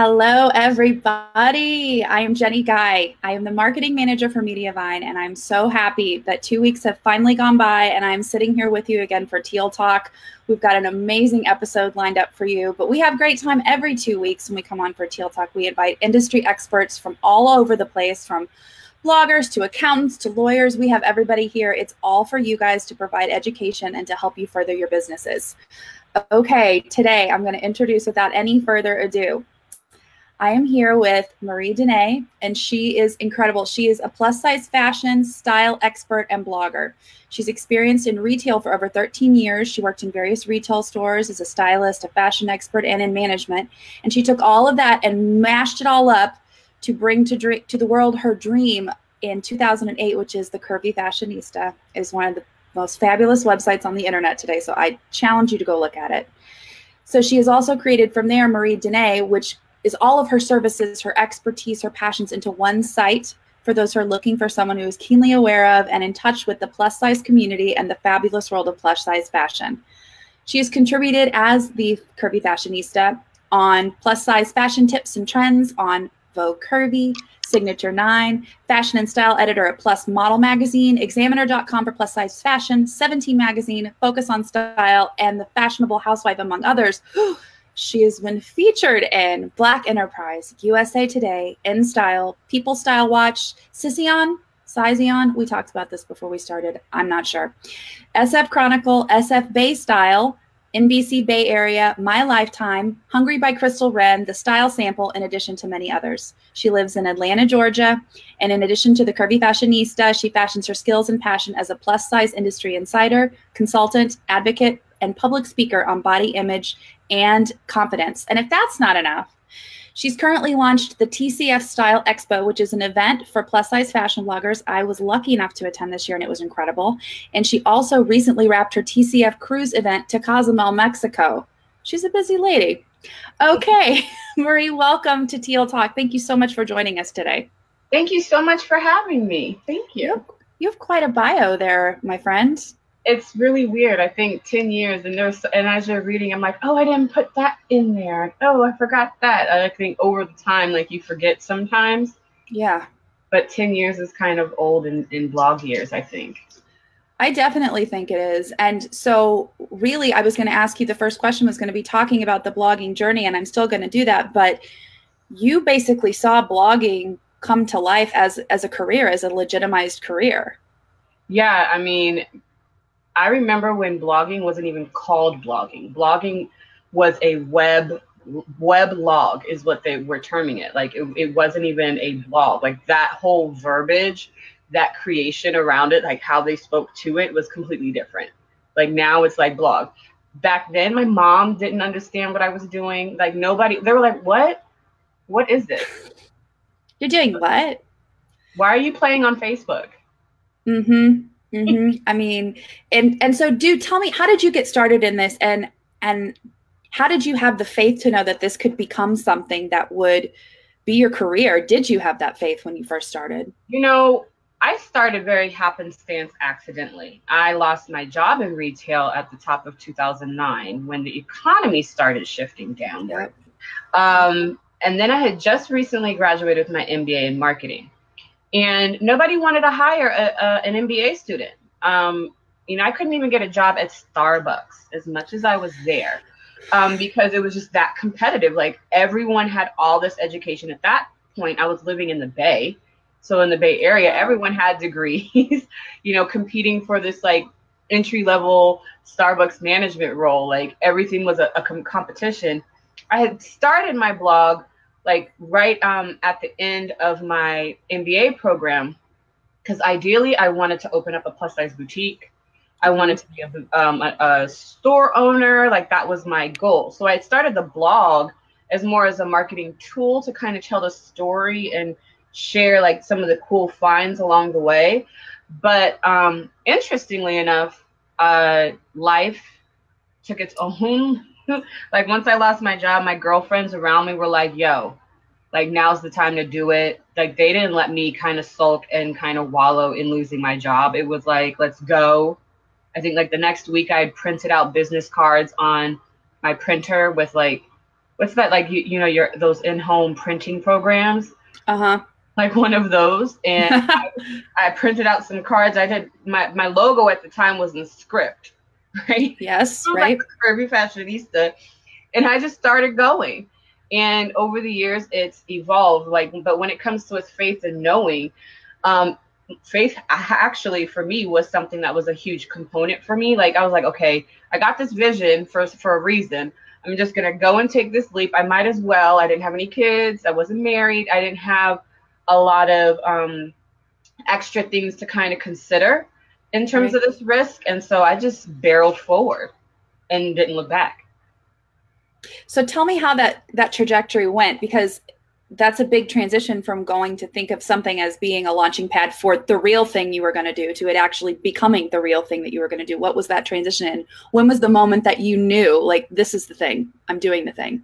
Hello, everybody. I am Jenny Guy. I am the marketing manager for Mediavine, and I'm so happy that 2 weeks have finally gone by, and I'm sitting here with you again for Teal Talk. We've got an amazing episode lined up for you, but we have great time every 2 weeks when we come on for Teal Talk. We invite industry experts from all over the place, from bloggers to accountants to lawyers. We have everybody here. It's all for you guys to provide education and to help you further your businesses. Okay, today I'm going to introduce, without any further ado, I am here with Marie Dene, and she is incredible. She is a plus-size fashion, style expert, and blogger. She's experienced in retail for over 13 years. She worked in various retail stores as a stylist, a fashion expert, and in management. And she took all of that and mashed it all up to bring to the world her dream in 2008, which is the Curvy Fashionista. It is one of the most fabulous websites on the internet today, so I challenge you to go look at it. So she has also created from there Marie Dene, which is all of her services, her expertise, her passions into one site for those who are looking for someone who is keenly aware of and in touch with the plus size community and the fabulous world of plus size fashion. She has contributed as the Curvy Fashionista on plus size fashion tips and trends on Vogue Curvy, Signature 9, fashion and style editor at Plus Model Magazine, Examiner.com for plus size fashion, 17 Magazine, Focus on Style, and The Fashionable Housewife, among others. She has been featured in Black Enterprise, USA Today, In Style, People Style Watch, Sizeon. We talked about this before we started. I'm not sure. SF Chronicle, SF Bay Style, NBC Bay Area, My Lifetime, Hungry by Crystal Wren, The Style Sample, in addition to many others. She lives in Atlanta, Georgia, and in addition to the Curvy Fashionista, she fashions her skills and passion as a plus-size industry insider, consultant, advocate, and public speaker on body image and confidence. And if that's not enough, she's currently launched the TCF Style Expo, which is an event for plus-size fashion bloggers. I was lucky enough to attend this year, and it was incredible. And she also recently wrapped her TCF cruise event to Cozumel, Mexico. She's a busy lady. Okay, Marie, welcome to Teal Talk. Thank you so much for joining us today. Thank you so much for having me. Thank you. You have quite a bio there, my friend. It's really weird. I think 10 years, and as you're reading, I'm like, oh, I didn't put that in there. Oh, I forgot that. I think over the time, like, you forget sometimes. Yeah. But 10 years is kind of old in blog years, I think. I definitely think it is. And so really, I was going to ask you, the first question was going to be talking about the blogging journey, and I'm still going to do that. But you basically saw blogging come to life as a career, as a legitimized career. Yeah, I mean, I remember when blogging wasn't even called blogging. Blogging was a web log is what they were terming it. Like it wasn't even a blog. Like that whole verbiage, that creation around it, like how they spoke to it was completely different. Like now it's like blog. Back then, my mom didn't understand what I was doing. Like nobody, they were like, what? What is this? You're doing what? Why are you playing on Facebook? Mm-hmm. Mm-hmm. I mean, and so tell me, how did you get started in this, and how did you have the faith to know that this could become something that would be your career? Did you have that faith when you first started? You know, I started very happenstance accidentally. I lost my job in retail at the top of 2009 when the economy started shifting downward. Yep. And then I had just recently graduated with my MBA in marketing. And nobody wanted to hire an MBA student. You know, I couldn't even get a job at Starbucks as much as I was there because it was just that competitive. Like everyone had all this education. At that point, I was living in the Bay. So in the Bay Area, everyone had degrees, you know, competing for this like entry level Starbucks management role. Like everything was a competition. I had started my blog like right at the end of my MBA program, because ideally I wanted to open up a plus size boutique. I wanted to be a store owner. Like that was my goal. So I started the blog as more as a marketing tool to kind of tell the story and share like some of the cool finds along the way. But interestingly enough, life took its own. Like once I lost my job, my girlfriends around me were like, yo, like now's the time to do it. Like they didn't let me kind of sulk and kind of wallow in losing my job. It was like, let's go. I think like the next week I had printed out business cards on my printer with what's that, like, you know, your those in-home printing programs. Like one of those, and I printed out some cards. I did my logo at the time was in script, right? Yes, right. Like the curvy fashionista, and I just started going. And over the years, it's evolved. Like, but when it comes to its faith and knowing, faith actually for me was something that was a huge component for me. Like I was like, okay, I got this vision for a reason. I'm just gonna go and take this leap. I might as well. I didn't have any kids. I wasn't married. I didn't have a lot of extra things to kind of consider in terms of this risk. And so I just barreled forward and didn't look back. So tell me how that trajectory went, because that's a big transition from going to think of something as being a launching pad for the real thing you were going to do to it actually becoming the real thing that you were going to do. What was that transition? And when was the moment that you knew, like, this is the thing, I'm doing the thing?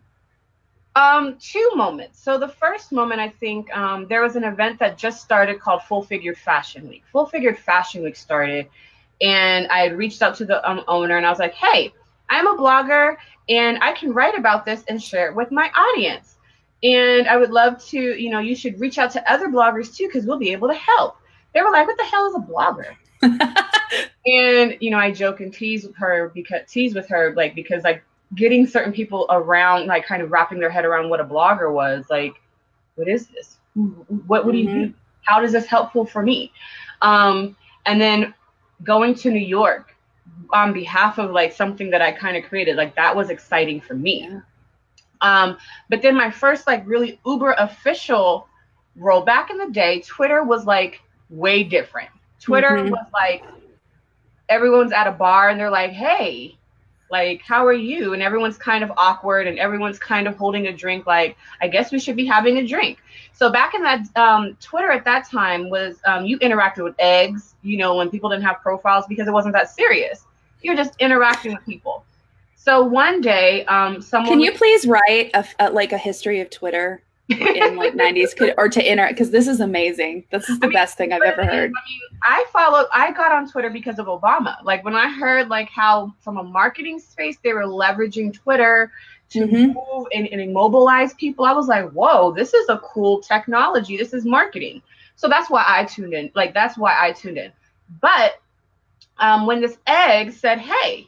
Two moments. So the first moment, I think there was an event that just started called Full Figured Fashion Week. Full Figured Fashion Week started, and I had reached out to the owner, and I was like, hey, I'm a blogger, and I can write about this and share it with my audience. And I would love to, you know, you should reach out to other bloggers too, because we'll be able to help. They were like, what the hell is a blogger? And, you know, I joke and tease with her because like getting certain people around, like kind of wrapping their head around what a blogger was, like, what is this? What do you do? How is this helpful for me? And then going to New York on behalf of like something that I kind of created, like that was exciting for me. But then my first like really uber official role, back in the day, Twitter was like way different. Twitter was like, everyone's at a bar and they're like, hey, like, how are you? And everyone's kind of awkward and everyone's kind of holding a drink. Like, I guess we should be having a drink. So back in that, Twitter at that time was, you interacted with eggs, you know, when people didn't have profiles because it wasn't that serious. You're just interacting with people. So one day, someone— Can you please write a history of Twitter in like 90s or to interact? Because this is amazing. This is the best thing I've ever heard. I got on Twitter because of Obama. Like when I heard like how from a marketing space, they were leveraging Twitter to move and immobilize people. I was like, whoa, this is a cool technology. This is marketing. So that's why I tuned in. But when this egg said, hey,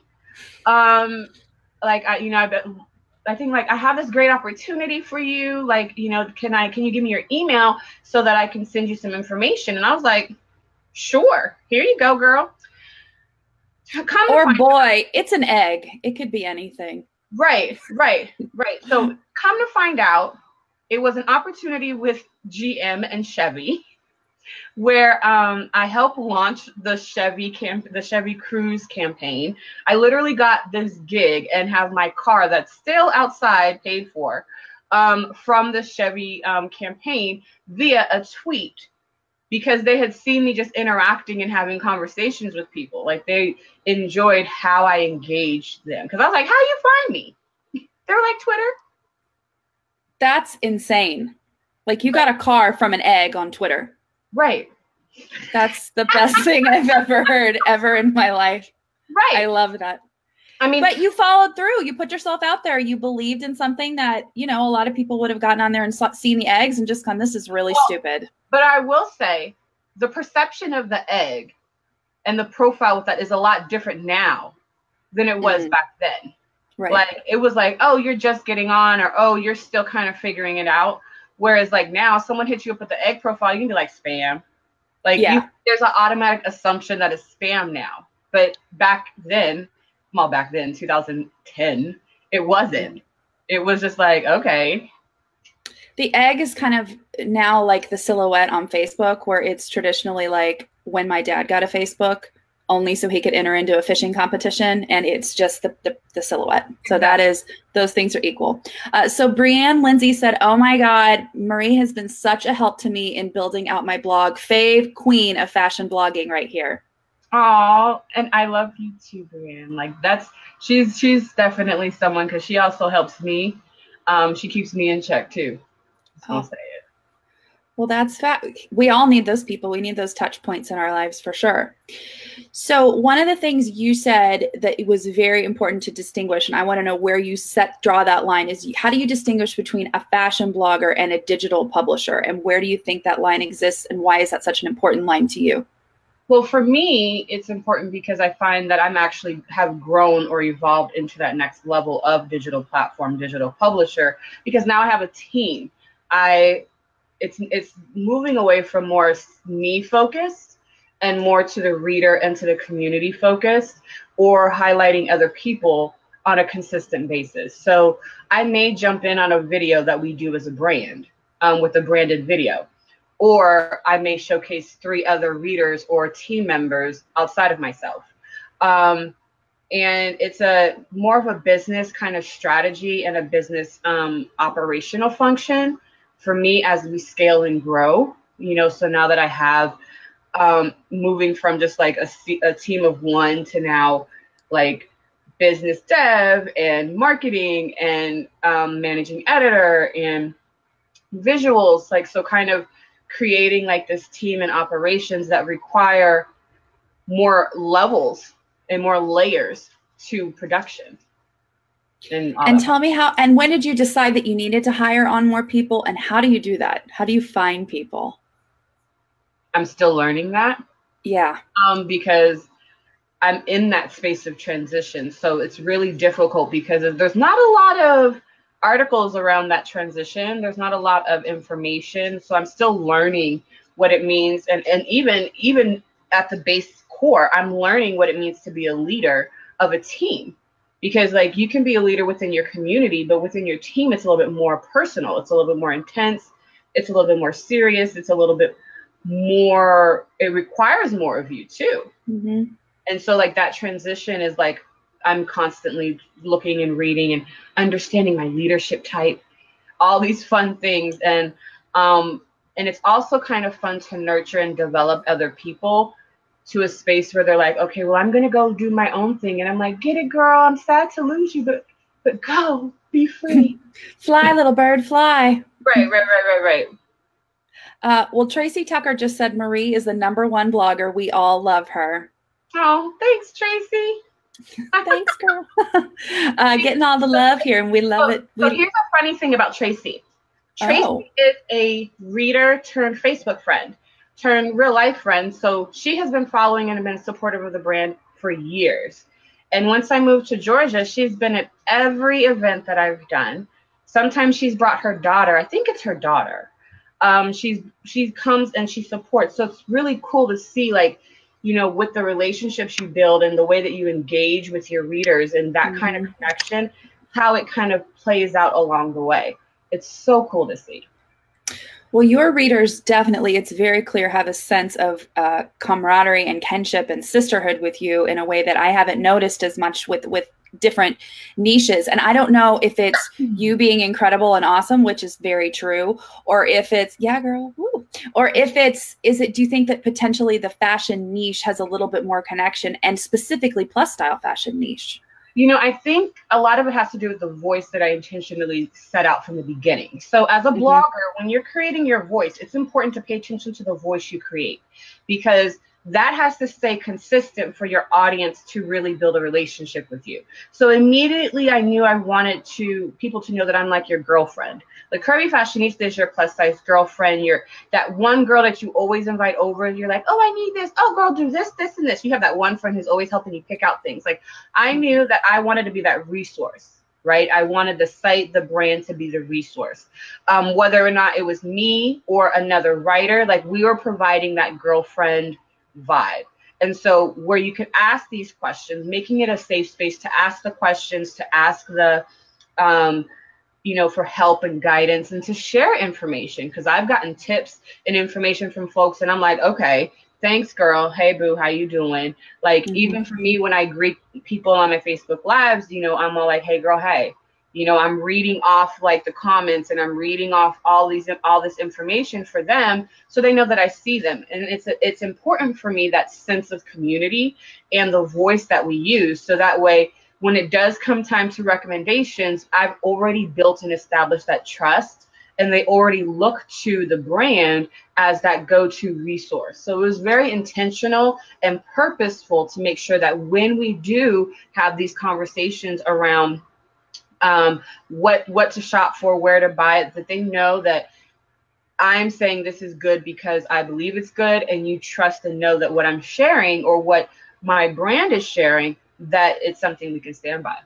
like, I think like I have this great opportunity for you. Like, you know, can you give me your email so that I can send you some information? And I was like, sure, here you go, girl. Or boy, it's an egg. It could be anything. Right. So come to find out, it was an opportunity with GM and Chevy, where I helped launch the Chevy Cruise campaign. I literally got this gig and have my car that's still outside paid for from the Chevy campaign via a tweet, because they had seen me just interacting and having conversations with people. Like they enjoyed how I engaged them. Because I was like, how you find me? They were like, Twitter. That's insane. Like you got a car from an egg on Twitter. Right. That's the best thing I've ever heard ever in my life. Right. I love that. I mean, but you followed through. You put yourself out there. You believed in something that, you know, a lot of people would have gotten on there and seen the eggs and just gone, this is really stupid. But I will say the perception of the egg and the profile with that is a lot different now than it was back then. Right. Like it was like, oh, you're just getting on, or oh, you're still kind of figuring it out. Whereas like now, someone hits you up with the egg profile, you can be like spam. Like there's an automatic assumption that it's spam now. But back then, 2010, it wasn't. It was just like, okay. The egg is kind of now like the silhouette on Facebook, where it's traditionally like when my dad got a Facebook, only so he could enter into a fishing competition, and it's just the silhouette. So that is, those things are equal. So Brianne Lindsay said, oh my God, Marie has been such a help to me in building out my blog. Fave queen of fashion blogging right here. Oh, and I love you too, Brianne. Like she's definitely someone, because she also helps me. She keeps me in check too. I'll say it. Well, that's we all need those people. We need those touch points in our lives for sure. So one of the things you said that it was very important to distinguish, and I want to know where you draw that line, is how do you distinguish between a fashion blogger and a digital publisher? And where do you think that line exists, and why is that such an important line to you? Well, for me, it's important because I find that I'm actually have grown or evolved into that next level of digital platform, digital publisher, because now I have a team. It's moving away from more me focused and more to the reader and to the community focused, or highlighting other people on a consistent basis. So I may jump in on a video that we do as a brand, with a branded video, or I may showcase 3 other readers or team members outside of myself. And it's a more of a business kind of strategy and a business operational function for me as we scale and grow, so now that I have moving from just like a team of 1 to now like business dev and marketing and managing editor and visuals, like, so kind of creating like this team and operations that require more levels and more layers to production. And tell me how, and when did you decide that you needed to hire on more people, and how do you do that? How do you find people? I'm still learning that. Yeah. Because I'm in that space of transition. So it's really difficult because there's not a lot of articles around that transition. There's not a lot of information. So I'm still learning what it means. And even at the base core, I'm learning what it means to be a leader of a team. Because like you can be a leader within your community, but within your team, it's a little bit more personal. It's a little bit more intense. It's a little bit more serious. It's a little bit more, it requires more of you too. Mm-hmm. And so like that transition is like, I'm constantly looking and reading and understanding my leadership type, all these fun things. And it's also kind of fun to nurture and develop other people to a space where they're like, okay, well, I'm going to go do my own thing. And I'm like, get it, girl. I'm sad to lose you, but go, be free. Fly, little bird, fly. Right. Well, Tracy Tucker just said Marie is the #1 blogger. We all love her. Oh, thanks, Tracy. Thanks, girl. Getting all the love here, and we love it. So here's a funny thing about Tracy. Tracy is a reader turned Facebook friend, turned real life friend. So she has been following and been supportive of the brand for years. And once I moved to Georgia, she's been at every event that I've done. Sometimes she's brought her daughter. I think it's her daughter. She comes and she supports. So it's really cool to see, like, with the relationships you build and the way that you engage with your readers and that kind of connection, how it kind of plays out along the way. It's so cool to see. Well, your readers definitely, it's very clear, have a sense of camaraderie and kinship and sisterhood with you in a way that I haven't noticed as much with different niches. And I don't know if it's you being incredible and awesome, which is very true, or if it's, yeah, girl, woo, or if do you think that potentially the fashion niche has a little bit more connection, and specifically plus style fashion niche? I think a lot of it has to do with the voice that I intentionally set out from the beginning. So as a blogger, when you're creating your voice, it's important to pay attention to the voice you create, because that has to stay consistent for your audience to really build a relationship with you. So immediately I knew I wanted people to know that I'm like your girlfriend. The Curvy Fashionista is your plus size girlfriend. You're that one girl that you always invite over. You're like, oh, I need this. Oh, girl, do this, this, and this. You have that one friend who's always helping you pick out things. Like, I knew that I wanted to be that resource, right? I wanted the site, the brand to be the resource. Whether or not it was me or another writer, like we were providing that girlfriend vibe. And so where you can ask these questions, making it a safe space to ask the questions, to ask the, for help and guidance, and to share information. Because I've gotten tips and information from folks and I'm like, okay, thanks, girl. Hey, boo, how you doing? Like, even for me, when I greet people on my Facebook lives, I'm all like, hey, girl, hey. I'm reading off like the comments and I'm reading off all this information for them, so they know that I see them. And it's important for me, that sense of community and the voice that we use. So that way, when it does come time to recommendations, I've already built and established that trust and they already look to the brand as that go-to resource. So it was very intentional and purposeful to make sure that when we do have these conversations around what to shop for, where to buy it, that they know that I'm saying this is good because I believe it's good, and you trust and know that what I'm sharing or what my brand is sharing, that it's something we can stand by.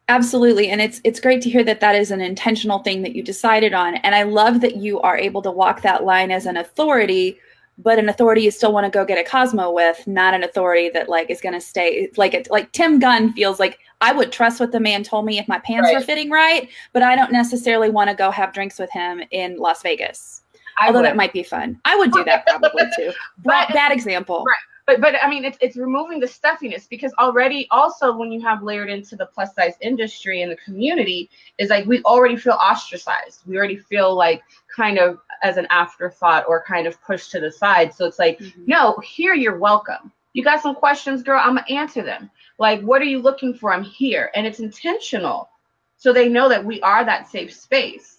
Absolutely. And it's great to hear that that is an intentional thing that you decided on. And I love that you are able to walk that line as an authority, but an authority you still want to go get a Cosmo with, not an authority that like is going to stay like Tim Gunn feels like I would trust what the man told me if my pants were fitting right, but I don't necessarily want to go have drinks with him in Las Vegas. Although that might be fun. I would do that probably too. But bad example. Right. But I mean, it's removing the stuffiness, because already also when you have layered into the plus size industry and the community is like, we already feel ostracized. We already feel like kind of as an afterthought or kind of pushed to the side. So it's like, no, here you're welcome. You got some questions, girl, I'm gonna answer them. Like, what are you looking for? I'm here. And it's intentional. So they know that we are that safe space.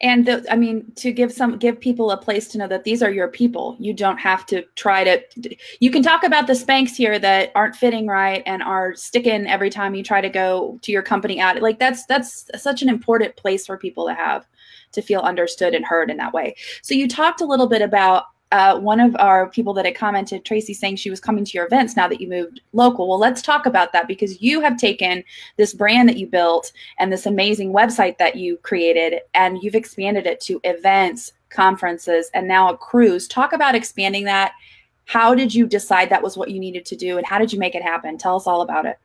And I mean, to give people a place to know that these are your people. You don't have to try to, you can talk about the Spanx here that aren't fitting right and are sticking every time you try to go to your company ad. Like that's such an important place for people to have, to feel understood and heard in that way. So you talked a little bit about one of our people that had commented, Tracy, saying she was coming to your events now that you moved local. Well, let's talk about that, because you have taken this brand that you built and this amazing website that you created, and you've expanded it to events, conferences, and now a cruise. Talk about expanding that. How did you decide that was what you needed to do, and how did you make it happen? Tell us all about it.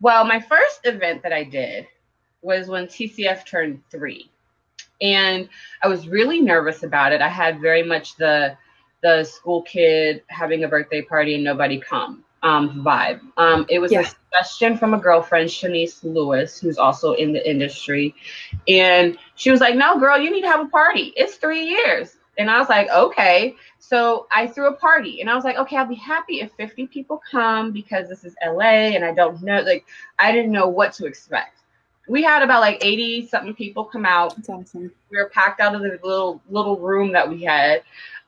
Well, my first event that I did was when TCF turned 3. And I was really nervous about it. I had very much the school kid having a birthday party and nobody come vibe. It was a suggestion from a girlfriend, Shanice Lewis, who's also in the industry. And she was like, no, girl, you need to have a party. It's 3 years. And I was like, okay. So I threw a party and I was like, okay, I'll be happy if 50 people come, because this is LA and I don't know, like, I didn't know what to expect. We had about like 80 something people come out. That's awesome. We were packed out of the little room that we had.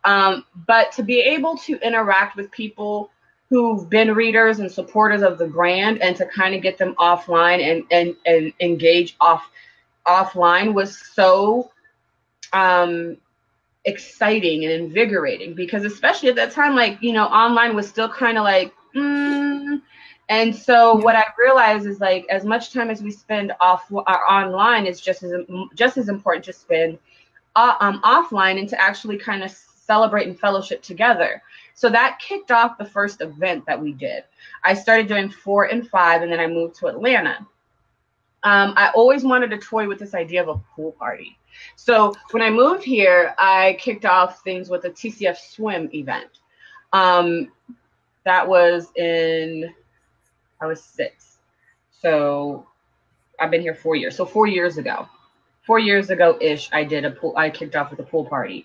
But to be able to interact with people who've been readers and supporters of the brand, and to kind of get them offline and engage offline was so exciting and invigorating, because especially at that time, like, you know, online was still kind of like, And so what I realized is, like, as much time as we spend online is just as important to spend offline, and to actually kind of celebrate and fellowship together. So that kicked off the first event that we did. I started doing 4 and 5, and then I moved to Atlanta. I always wanted to toy with this idea of a pool party. So when I moved here, I kicked off things with a TCF swim event. That was I was 6. So I've been here 4 years. So 4 years ago. 4 years ago-ish, I kicked off with a pool party.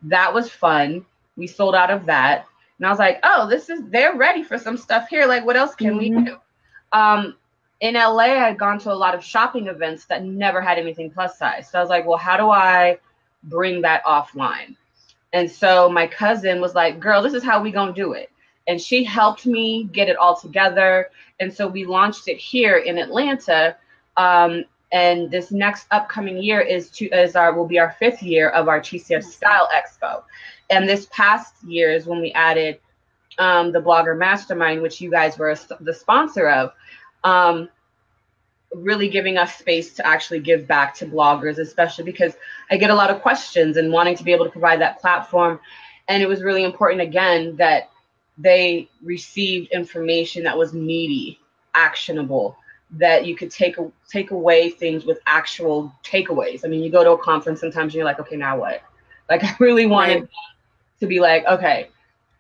That was fun. We sold out of that. And I was like, oh, they're ready for some stuff here. Like, what else can we do? In LA, I had gone to a lot of shopping events that never had anything plus size. So I was like, well, how do I bring that offline? And so my cousin was like, girl, this is how we gonna do it. And she helped me get it all together. And so we launched it here in Atlanta. And this next upcoming year will be our 5th year of our TCF Style Expo. And this past year is when we added the Blogger Mastermind, which you guys were the sponsor of, really giving us space to actually give back to bloggers, especially because I get a lot of questions and wanting to be able to provide that platform. And it was really important, again, that they received information that was meaty, actionable, that you could take away things with actual takeaways. I mean, you go to a conference sometimes and you're like, okay, now what? Like, I really wanted to be like, okay,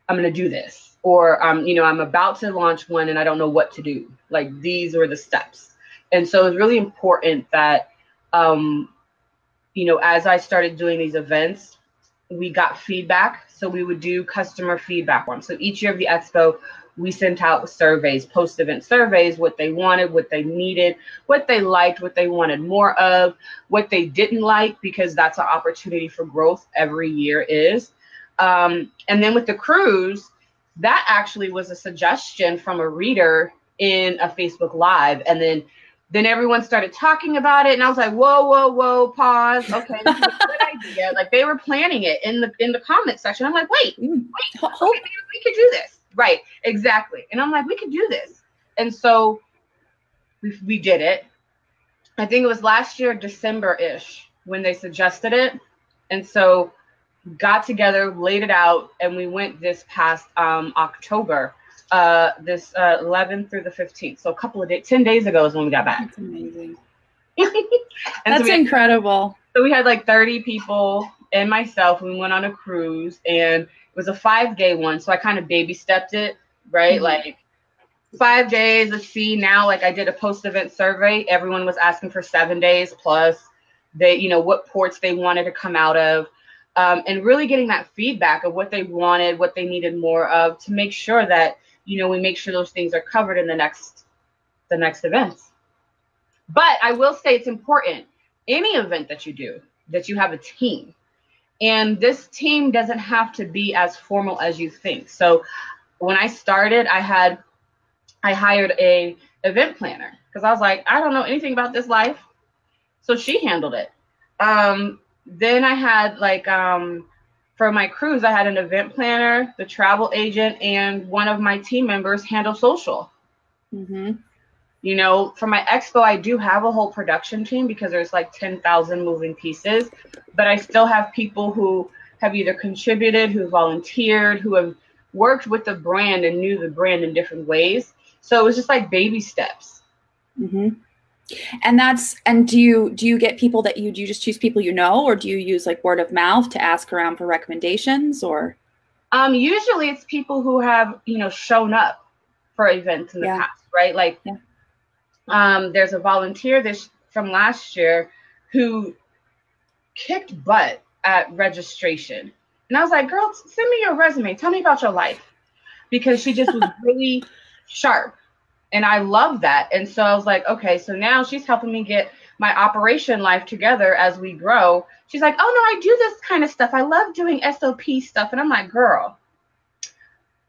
I'm going to do this. Or, you know, I'm about to launch one and I don't know what to do. Like, these are the steps. And so it's really important that, you know, as I started doing these events, we got feedback. So we would do customer feedback forms. So each year of the expo, we sent out surveys, post-event surveys, what they wanted, what they needed, what they liked, what they wanted more of, what they didn't like, because that's an opportunity for growth every year is. And then with the cruise, that actually was a suggestion from a reader in a Facebook Live. And then everyone started talking about it, and I was like, whoa, pause. Okay, this is a good idea. Like, they were planning it in the comment section. I'm like, wait, okay, we could do this. Right, exactly. And I'm like, we could do this. And so we did it. I think it was last year, December-ish, when they suggested it. And so got together, laid it out, and we went this past October, this 11th through the 15th. So a couple of days, 10 days ago is when we got back. That's amazing. That's incredible. So we had like 30 people and myself, and we went on a cruise, and it was a 5-day one. So I kind of baby stepped it, right? Mm-hmm. Like 5 days, let's see. Now, like, I did a post-event survey. Everyone was asking for 7 days plus they, you know, what ports they wanted to come out of. And really getting that feedback of what they wanted, what they needed more of, to make sure that, you know, we make sure those things are covered in the next events. But I will say it's important, any event that you do, that you have a team. And this team doesn't have to be as formal as you think. So when I started, I hired a event planner, because I was like, I don't know anything about this life. So she handled it. Then I had, like, for my cruise, I had an event planner, the travel agent, and one of my team members handle social. Mm-hmm. You know, for my expo, I do have a whole production team, because there's like 10,000 moving pieces, but I still have people who have either contributed, who volunteered, who have worked with the brand and knew the brand in different ways. So it was just like baby steps. Mm-hmm. And do you get people that do you just choose people you know, or do you use like word of mouth to ask around for recommendations, or? Usually it's people who have, you know, shown up for events in the past, right? Like, there's a volunteer from last year who kicked butt at registration. And I was like, girl, send me your resume. Tell me about your life. Because she just was really sharp. And I love that. And so I was like, okay, so now she's helping me get my operation life together as we grow. She's like, oh, no, I do this kind of stuff. I love doing SOP stuff. And I'm like, girl,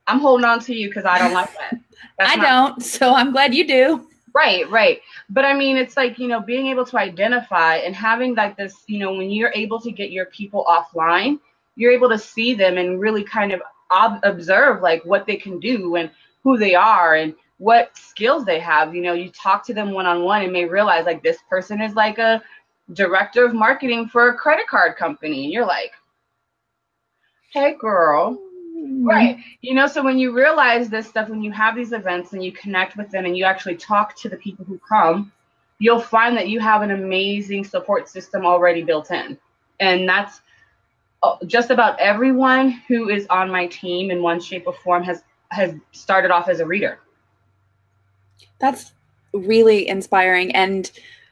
I'm holding on to you because I don't like that. I don't. So I'm glad you do. Right. But I mean, it's like, you know, being able to identify and having like this, you know, when you're able to get your people offline, you're able to see them and really kind of observe like what they can do and who they are and what skills they have. You know, you talk to them one-on-one and may realize like this person is like a director of marketing for a credit card company. And you're like, hey, girl. Right. You know, so when you realize this stuff, when you have these events and you connect with them and you actually talk to the people who come, you'll find that you have an amazing support system already built in. And that's just about everyone who is on my team in one shape or form has started off as a reader. That's really inspiring. And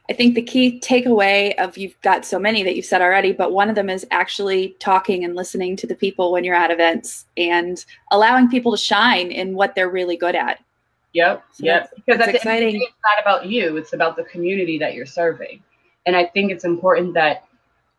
I think the key takeaway of, you've got so many that you've said already, but one of them is actually talking and listening to the people when you're at events and allowing people to shine in what they're really good at. Yep. Because that's exciting. It's not about you. It's about the community that you're serving. And I think it's important that,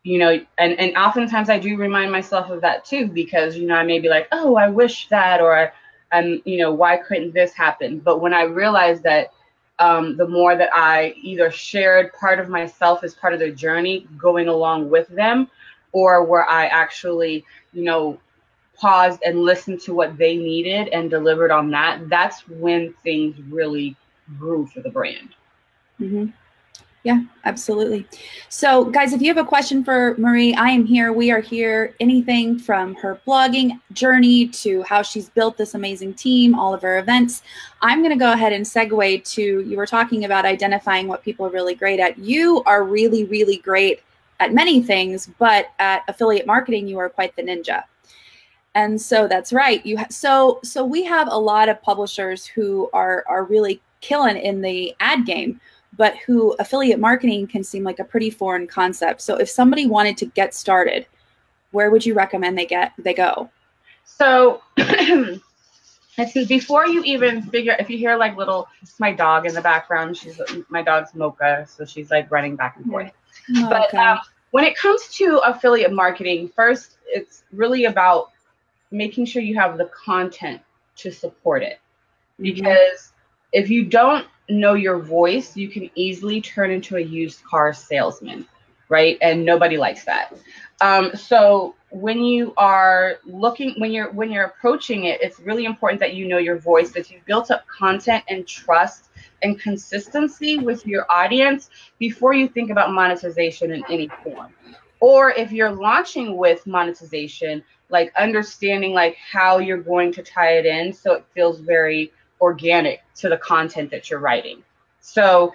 you know, and oftentimes I do remind myself of that too, because, you know, I may be like, oh, I wish that, or I'm, you know, why couldn't this happen? But when I realized that the more that I either shared part of myself as part of their journey going along with them, or where I actually, you know, paused and listened to what they needed and delivered on that, that's when things really grew for the brand. Mm-hmm. Yeah, absolutely. So guys, if you have a question for Marie, I am here. We are here. Anything from her blogging journey to how she's built this amazing team, all of her events. I'm going to go ahead and segue to, you were talking about identifying what people are really great at. You are really, really great at many things, but at affiliate marketing, you are quite the ninja. And so that's right. So we have a lot of publishers who are really killing in the ad game, but who affiliate marketing can seem like a pretty foreign concept. So if somebody wanted to get started, where would you recommend they go? So before you even figure, if you hear like it's my dog in the background, my dog's Mocha, so she's like running back and forth. Oh, but okay. When it comes to affiliate marketing, first, it's really about making sure you have the content to support it. Because if you don't know your voice, you can easily turn into a used car salesman, right? And nobody likes that. So when you are when you're approaching it, it's really important that you know your voice, that you've built up content and trust and consistency with your audience before you think about monetization in any form. Or if you're launching with monetization, like understanding like how you're going to tie it in so it feels very organic to the content that you're writing. So,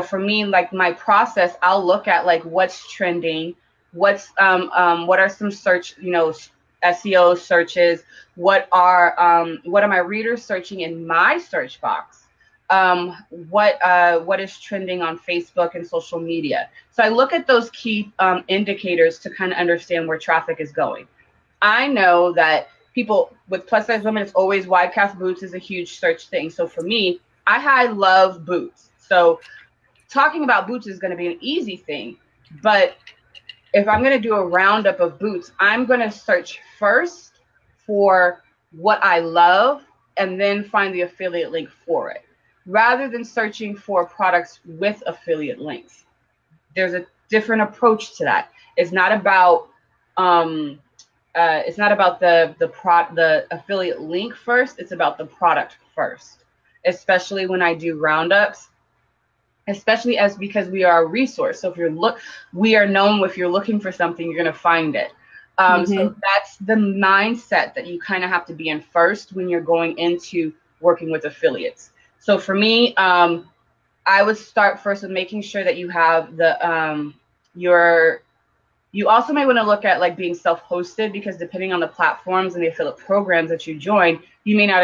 for me, like my process, I'll look at like what's trending, what are some search, SEO searches, what are my readers searching in my search box, what is trending on Facebook and social media. So I look at those key indicators to kind of understand where traffic is going. I know that people with plus size women, it's always wide calf boots is a huge search thing. So for me, I love boots. So talking about boots is going to be an easy thing. But if I'm going to do a roundup of boots, I'm going to search first for what I love and then find the affiliate link for it, rather than searching for products with affiliate links. There's a different approach to that. It's not about the affiliate link first. It's about the product first, especially when I do roundups, especially because we are a resource. So we are known, if you're looking for something, you're going to find it. So that's the mindset that you kind of have to be in first when you're going into working with affiliates. So for me, I would start first with making sure that you have you also may want to look at like being self-hosted, because depending on the platforms and the affiliate programs that you join, you may not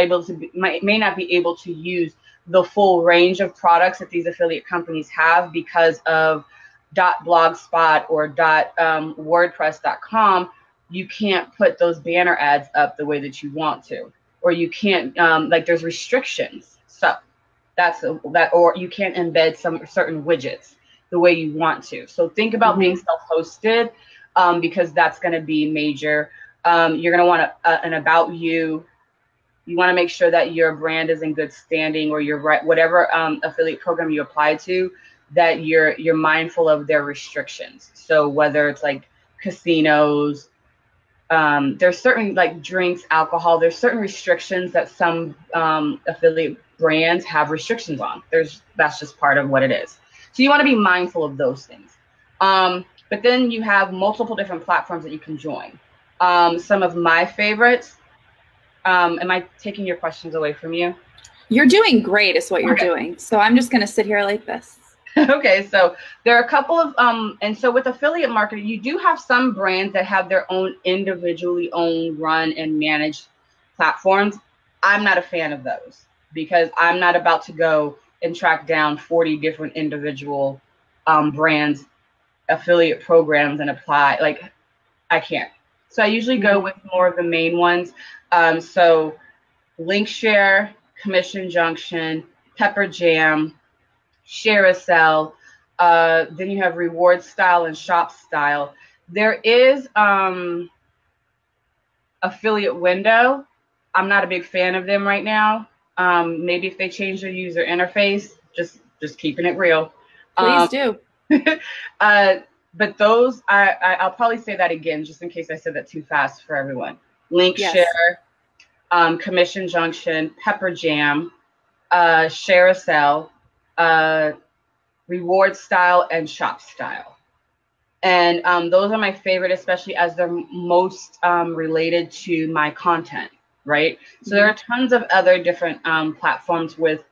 be able to use the full range of products that these affiliate companies have because of .blogspot or .wordpress.com. You can't put those banner ads up the way that you want to, or you can't there's restrictions. So or you can't embed some certain widgets the way you want to. So think about being self-hosted, because that's going to be major. You're going to want an about you. You want to make sure that your brand is in good standing, or whatever affiliate program you apply to, that you're mindful of their restrictions. So whether it's like casinos, there's certain like drinks, alcohol, there's certain restrictions that some affiliate brands have restrictions on. That's just part of what it is. So you want to be mindful of those things. But then you have multiple different platforms that you can join. Some of my favorites. Am I taking your questions away from you? You're doing great is what you're doing. So I'm just going to sit here like this. Okay, so there are a couple of, and so with affiliate marketing, you do have some brands that have their own individually owned, run, and managed platforms. I'm not a fan of those, because I'm not about to go and track down 40 different individual brands, affiliate programs, and apply. Like, I can't. So I usually go with more of the main ones. So Linkshare, Commission Junction, Pepper Jam, Shareasell, then you have Reward Style and Shop Style. There is Affiliate Window. I'm not a big fan of them right now. Maybe if they change their user interface, just keeping it real. Please do. But those, I'll probably say that again, just in case I said that too fast for everyone. Linkshare, Commission Junction, Pepper Jam, Shareasell, Reward Style, and Shop Style. And those are my favorite, especially as they're most related to my content, right? So there are tons of other different platforms with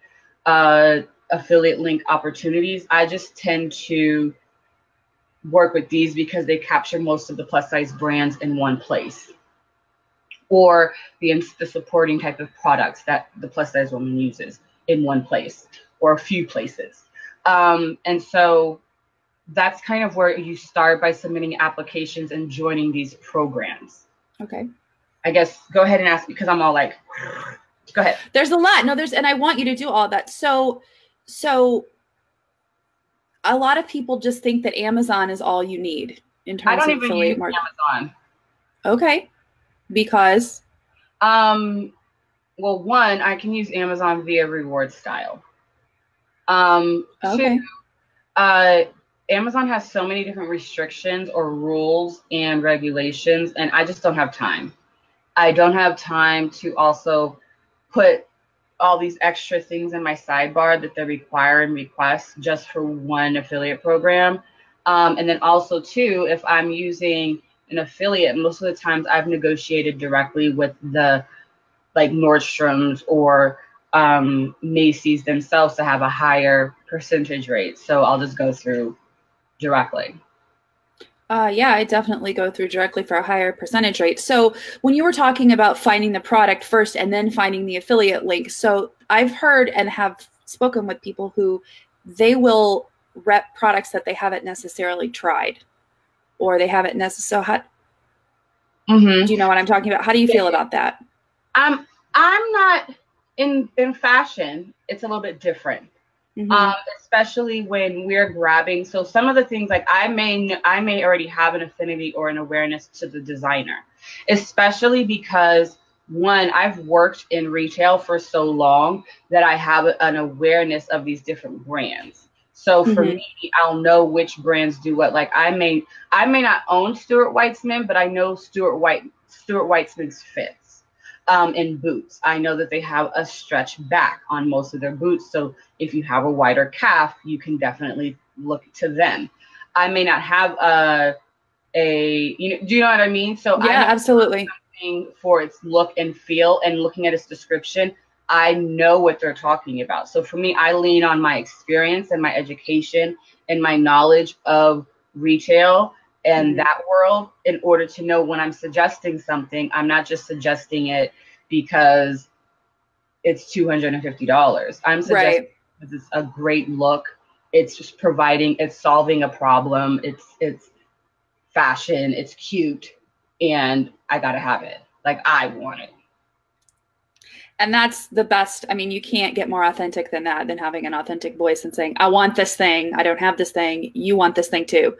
affiliate link opportunities. I just tend to work with these because they capture most of the plus size brands in one place, or the supporting type of products that the plus size woman uses in one place or a few places. And so that's kind of where you start by submitting applications and joining these programs. Okay. I guess go ahead and ask because I'm all like, go ahead. There's a lot. No, and I want you to do all that. So a lot of people just think that Amazon is all you need in terms of affiliate marketing. Amazon. Okay. Because? Well, one, I can use Amazon via reward style. Okay. Two, Amazon has so many different restrictions or rules and regulations, and I just don't have time. I don't have time to also put all these extra things in my sidebar that they require and request just for one affiliate program. And then also too, if I'm using an affiliate, most of the times I've negotiated directly with the like Nordstrom's or Macy's themselves to have a higher percentage rate. So I'll just go through directly. Yeah, I definitely go through directly for a higher percentage rate. So when you were talking about finding the product first and then finding the affiliate link, so I've heard and have spoken with people who they will rep products that they haven't necessarily tried or they haven't necessarily. Do you know what I'm talking about? How do you feel about that? I'm not in fashion. It's a little bit different. Especially when we're grabbing. So some of the things like I may already have an affinity or an awareness to the designer, especially because one, I've worked in retail for so long that I have an awareness of these different brands. So for me, I'll know which brands do what. Like I may not own Stuart Weitzman, but I know Stuart Weitzman's fits. In boots, I know that they have a stretch back on most of their boots. So if you have a wider calf, you can definitely look to them. I may not have do you know what I mean? So yeah, absolutely. For its look and feel, and looking at its description, I know what they're talking about. So for me, I lean on my experience and my education and my knowledge of retail and that world in order to know when I'm suggesting something, I'm not just suggesting it because it's $250. I'm suggesting because it's a great look. It's just it's solving a problem. It's fashion. It's cute. And I got to have it. Like I want it. And that's the best. I mean, you can't get more authentic than that, than having an authentic voice and saying, I want this thing. I don't have this thing. You want this thing too.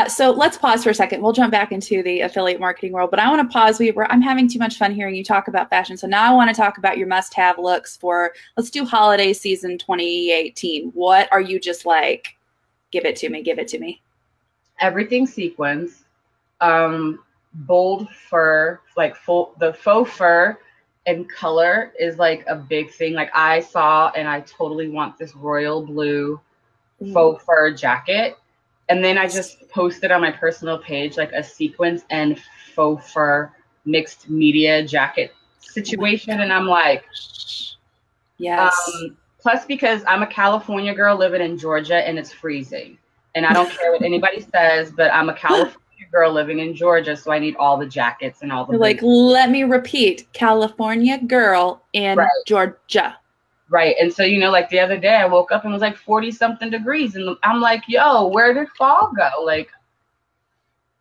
So let's pause for a second. We'll jump back into the affiliate marketing world, but I want to pause. I'm having too much fun hearing you talk about fashion. So now I want to talk about your must-have looks for, let's do holiday season 2018. What are you just like? Give it to me. Give it to me. Everything sequins, bold fur, like the faux fur. And color is like a big thing. Like I saw and I totally want this royal blue faux fur jacket. And then I just posted on my personal page like a sequins and faux fur mixed media jacket situation. And I'm like, yes. Plus because I'm a California girl living in Georgia and it's freezing. And I don't care what anybody says, but I'm a California girl living in Georgia, so I need all the jackets and all the like, let me repeat, California girl in Georgia. Right. And so, like the other day I woke up and it was like 40 something degrees and I'm like, yo, where did fall go? Like,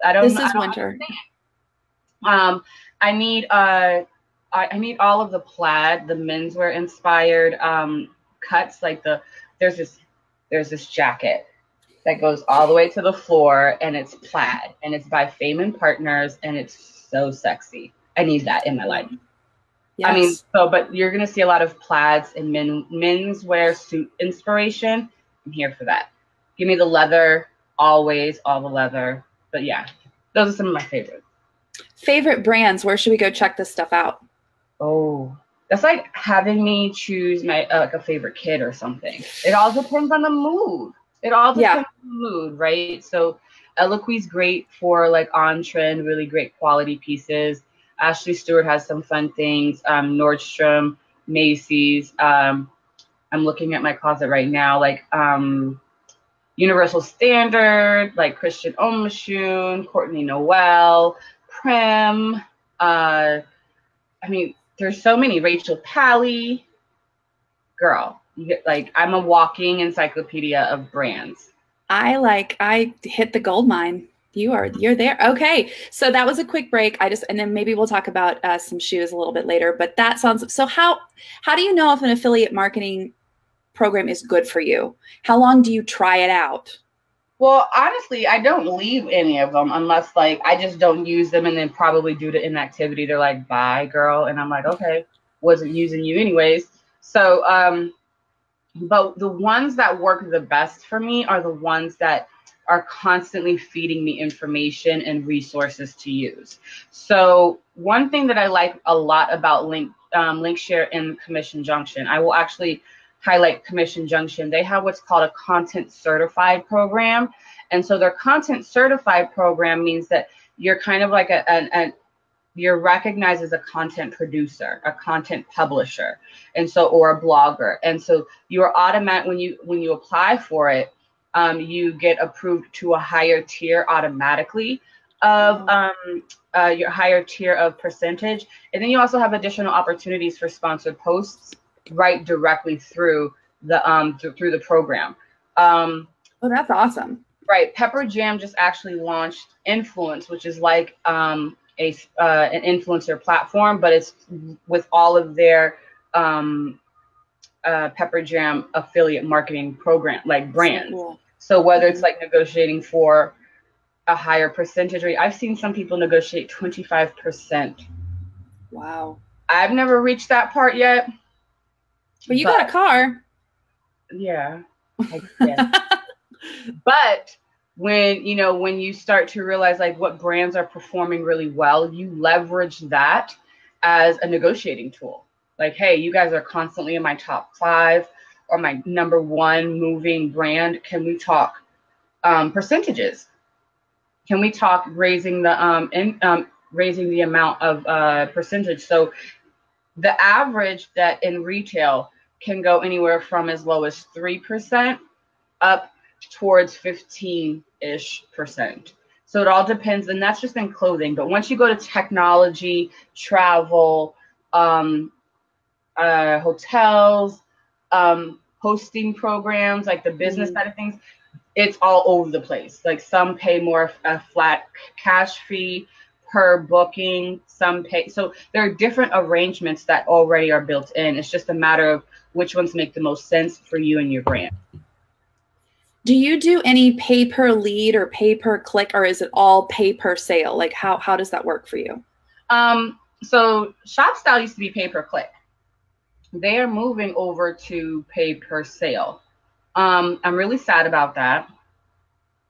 this is winter. I need all of the plaid, the menswear inspired cuts. Like there's this jacket that goes all the way to the floor and it's plaid and it's by Fame and Partners and it's so sexy. I need that in my life. Yes. I mean, but you're going to see a lot of plaids and menswear suit inspiration. I'm here for that. Give me the leather, always, all the leather. But yeah, those are some of my favorites. Favorite brands, where should we go check this stuff out? Oh, that's like having me choose my like a favorite kid or something. It all depends on the mood. It all depends on the mood, right? So Eloquie's great for like on trend, really great quality pieces. Ashley Stewart has some fun things. Nordstrom, Macy's. I'm looking at my closet right now, like Universal Standard, like Christian Omichun, Courtney Noel, Prim. I mean, there's so many. Rachel Pally. Girl. You get, like, I'm a walking encyclopedia of brands. I hit the gold mine. You're there. Okay. So that was a quick break. And then maybe we'll talk about some shoes a little bit later, but that sounds, so how do you know if an affiliate marketing program is good for you? How long do you try it out? Well, honestly, I don't leave any of them unless like I just don't use them, and then probably due to inactivity, they're like, bye girl. And I'm like, okay, wasn't using you anyways. So, but the ones that work the best for me are the ones that are constantly feeding me information and resources to use. So one thing that I like a lot about Link Share and Commission Junction, I will actually highlight Commission Junction. They have what's called a content certified program. And so their content certified program means that you're kind of like you're recognized as a content producer, a content publisher, and so, or a blogger. And so you're automatic when you apply for it, you get approved to a higher tier automatically of your higher tier of percentage. And then you also have additional opportunities for sponsored posts right directly through the program. Oh, that's awesome. Right. Pepper Jam just actually launched Influence, which is like an influencer platform, but it's with all of their Pepper Jam affiliate marketing program, like brands. So, cool. So whether it's like negotiating for a higher percentage rate, I've seen some people negotiate 25%. Wow. I've never reached that part yet. But you got a car. Yeah. But when you start to realize like what brands are performing really well, you leverage that as a negotiating tool. Like, hey, you guys are constantly in my top 5 or my number 1 moving brand. Can we talk percentages? Can we talk raising the amount of percentage? So the average that in retail can go anywhere from as low as 3% up towards 15-ish%. So it all depends, and that's just in clothing. But once you go to technology, travel, hotels, hosting programs, like the business side of things, it's all over the place. Like some pay more a flat cash fee per booking, some pay. So there are different arrangements that already are built in. It's just a matter of which ones make the most sense for you and your brand. Do you do any pay per lead or pay per click, or is it all pay per sale? Like how does that work for you? So ShopStyle used to be pay per click. They are moving over to pay per sale. I'm really sad about that.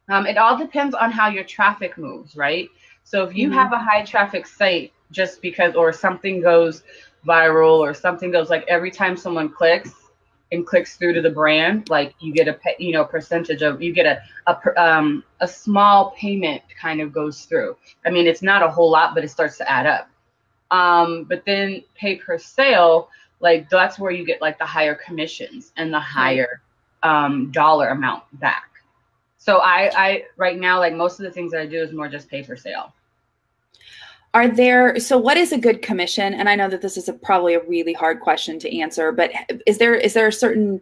It all depends on how your traffic moves, right? So if you have a high traffic site, just because, or something goes viral, or something goes, like every time someone clicks through to the brand, like you get a percentage of, you get a small payment kind of goes through. I mean, it's not a whole lot, but it starts to add up. But then pay per sale, like that's where you get like the higher commissions and the higher dollar amount back. So I right now, like most of the things that I do is more just pay per sale. So what is a good commission? And I know that this is probably a really hard question to answer, but is there a certain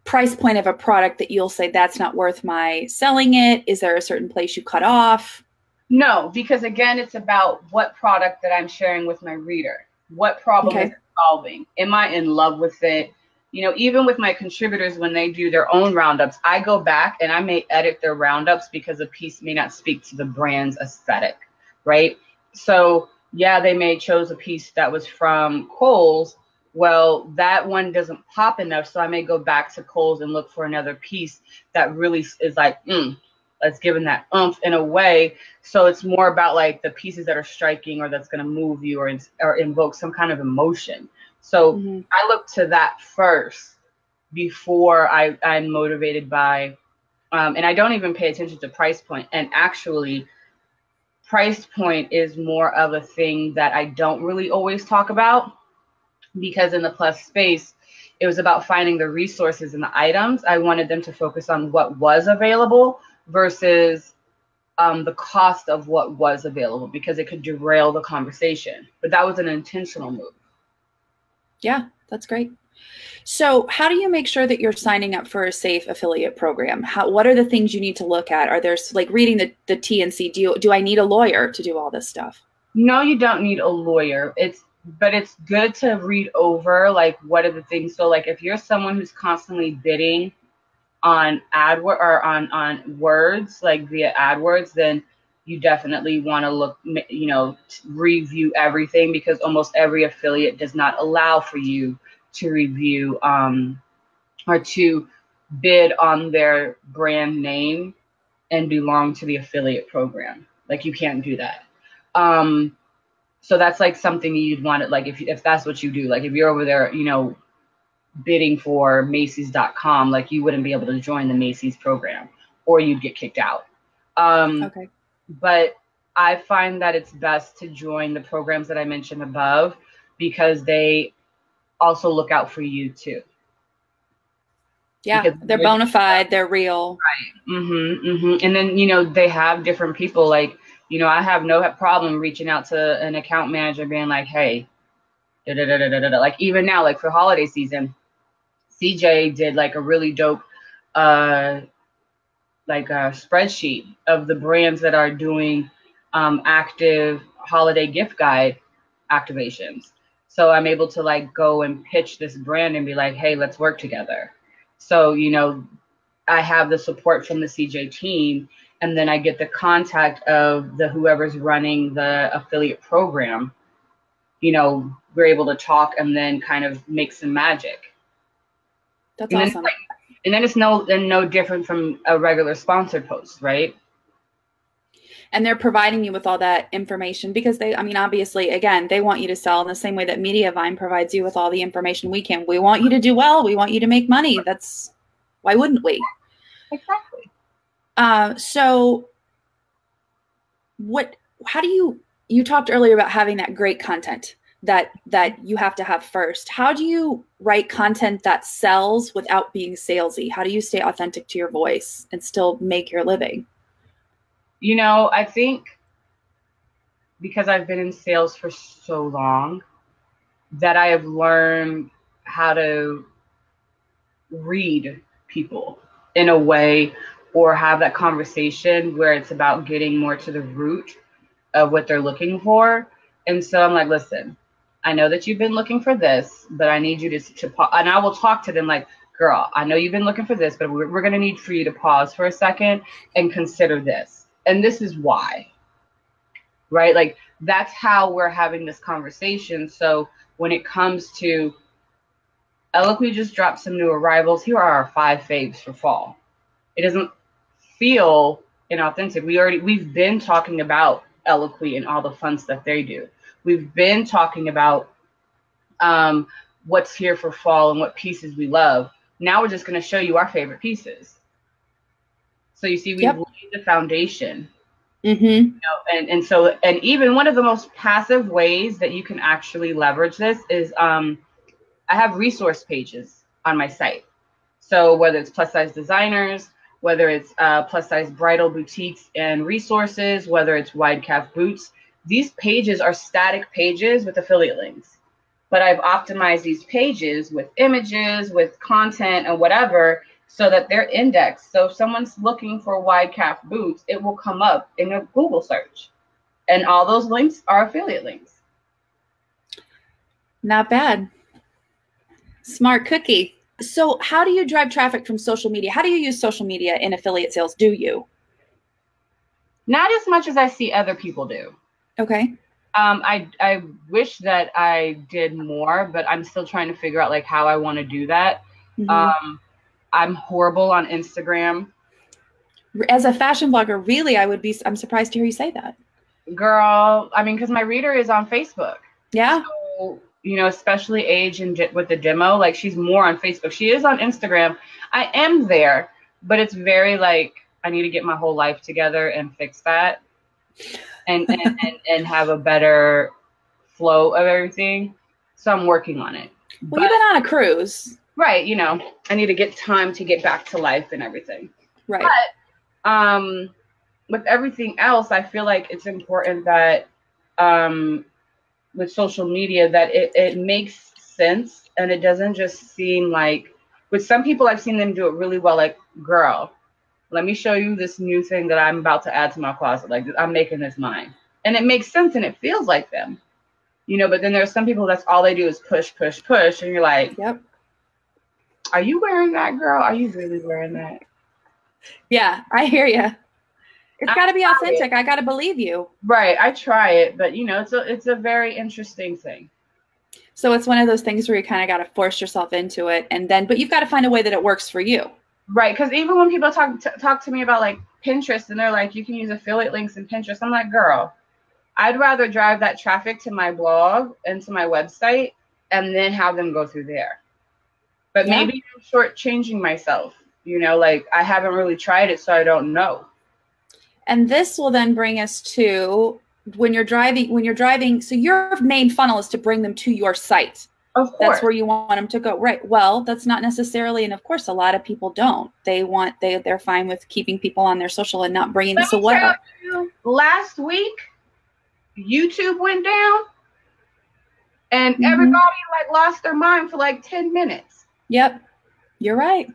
price point of a product that you'll say that's not worth my selling it? Is there a certain place you cut off? No, because again, it's about what product that I'm sharing with my reader. What problem is it solving? Am I in love with it? Even with my contributors, when they do their own roundups, I go back and I may edit their roundups because a piece may not speak to the brand's aesthetic, right? So yeah, they may chose a piece that was from Kohl's. Well, that one doesn't pop enough, so I may go back to Kohl's and look for another piece that really is like, let's give them that oomph in a way. So it's more about like the pieces that are striking, or that's going to move you, or invoke some kind of emotion. So I look to that first before I'm motivated by, and I don't even pay attention to price point. And actually, price point is more of a thing that I don't really always talk about, because in the plus space, it was about finding the resources and the items. I wanted them to focus on what was available versus the cost of what was available, because it could derail the conversation. But that was an intentional move. Yeah, that's great. So how do you make sure that you're signing up for a safe affiliate program? What are the things you need to look at? Are there like reading the T and C? Do I need a lawyer to do all this stuff? No, you don't need a lawyer. But it's good to read over like what are the things. So like if you're someone who's constantly bidding on AdWord or on words like via AdWords, then you definitely want to look, review everything, because almost every affiliate does not allow for you to review or to bid on their brand name and belong to the affiliate program. Like you can't do that. So that's like something you'd want to, like if that's what you do, like if you're over there, bidding for Macy's.com, like you wouldn't be able to join the Macy's program or you'd get kicked out. Okay. But I find that it's best to join the programs that I mentioned above because they also look out for you too. Yeah, because they're bona fide, they're real. Right. And then, they have different people. Like, I have no problem reaching out to an account manager being like, hey, like even now, like for holiday season, CJ did like a really dope like a spreadsheet of the brands that are doing active holiday gift guide activations. So I'm able to like go and pitch this brand and be like, hey, let's work together. So, I have the support from the CJ team, and then I get the contact of the whoever's running the affiliate program. We're able to talk and then kind of make some magic. That's awesome. And then it's no different from a regular sponsored post, right? And they're providing you with all that information because obviously, again, they want you to sell in the same way that Mediavine provides you with all the information we can. We want you to do well. We want you to make money. Why wouldn't we? Exactly. So how do you talked earlier about having that great content that you have to have first. How do you write content that sells without being salesy? How do you stay authentic to your voice and still make your living? I think because I've been in sales for so long that I have learned how to read people in a way or have that conversation where it's about getting more to the root of what they're looking for. And so I'm like, listen, I know that you've been looking for this, but I need you to and I will talk to them like, girl, I know you've been looking for this, but we're going to need for you to pause for a second and consider this. And this is why, right? Like that's how we're having this conversation. So when it comes to Eloquy just dropped some new arrivals. Here are our 5 faves for fall. It doesn't feel inauthentic. We've been talking about Eloquy and all the fun stuff they do. We've been talking about what's here for fall and what pieces we love. Now we're just going to show you our favorite pieces. So you see, we've laid the foundation. Mm-hmm. And even one of the most passive ways that you can actually leverage this is I have resource pages on my site. So whether it's plus size designers, whether it's plus size bridal boutiques and resources, whether it's wide calf boots, these pages are static pages with affiliate links. But I've optimized these pages with images, with content and whatever, so that they're indexed. So if someone's looking for wide calf boots, it will come up in a Google search. And all those links are affiliate links. Not bad. Smart cookie. So how do you drive traffic from social media? How do you use social media in affiliate sales? Do you? Not as much as I see other people do. Okay. I wish that I did more, but I'm still trying to figure out like how I want to do that. Mm-hmm. I'm horrible on Instagram. As a fashion blogger, really, I'm surprised to hear you say that. Girl, because my reader is on Facebook. Yeah. So, especially Age and with the demo, like she's more on Facebook. She is on Instagram. I am there, but it's very like, I need to get my whole life together and fix that and have a better flow of everything. So I'm working on it. Well, you've been on a cruise. Right. I need to get time to get back to life and everything. Right. But with everything else, I feel like it's important that with social media that it makes sense, and it doesn't just seem like, with some people I've seen them do it really well, like, girl, let me show you this new thing that I'm about to add to my closet. Like, I'm making this mine. And it makes sense and it feels like them, you know, but then there's some people that's all they do is push, push, push. And you're like, yep. Are you wearing that, girl? Are you really wearing that? Yeah, I hear you. It's got to be authentic. I got to believe you. Right. I try it, but you know, it's a very interesting thing. So it's one of those things where you kind of got to force yourself into it, and then, but you've got to find a way that it works for you. Right. Because even when people talk to me about like Pinterest, and they're like, you can use affiliate links in Pinterest, I'm like, girl, I'd rather drive that traffic to my blog and to my website and then have them go through there. But maybe I'm shortchanging myself, you know, like I haven't really tried it, so I don't know. And this will then bring us to when you're driving, so your main funnel is to bring them to your site. Of course. That's where you want them to go. Right. Well, that's not necessarily, and of course, a lot of people don't. They're fine with keeping people on their social and not bringing. So what? Last week, YouTube went down, and everybody like lost their mind for like 10 minutes. Yep, you're right.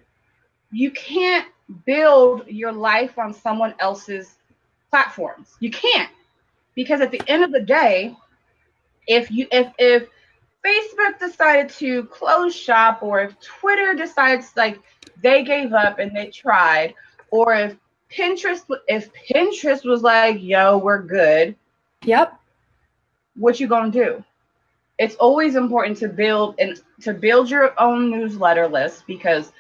You can't build your life on someone else's platforms. You can't, because at the end of the day, if Facebook decided to close shop, or if Twitter decides like they gave up and they tried, or if Pinterest was like, yo, we're good. Yep. What you gonna do? It's always important to build your own newsletter list, because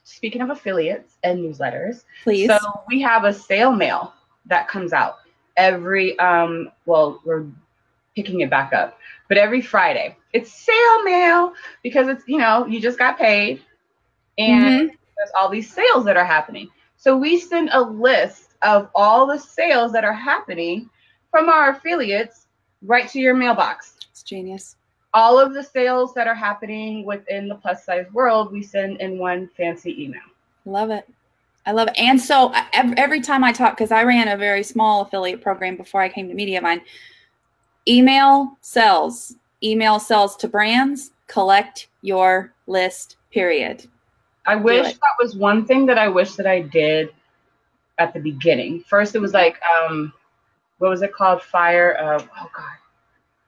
speaking of affiliates and newsletters, please. So we have a sale mail that comes out every we're picking it back up, but every Friday. It's sale mail because it's, you know, you just got paid and there's all these sales that are happening. So we send a list of all the sales that are happening from our affiliates right to your mailbox. It's genius. All of the sales that are happening within the plus size world, we send in one fancy email. Love it. I love it. And so every time I talk, because I ran a very small affiliate program before I came to Mediavine, email sells to brands, collect your list, period. I wish that was one thing that I wish that I did at the beginning. First, it was like, what was it called? Fire. Oh God.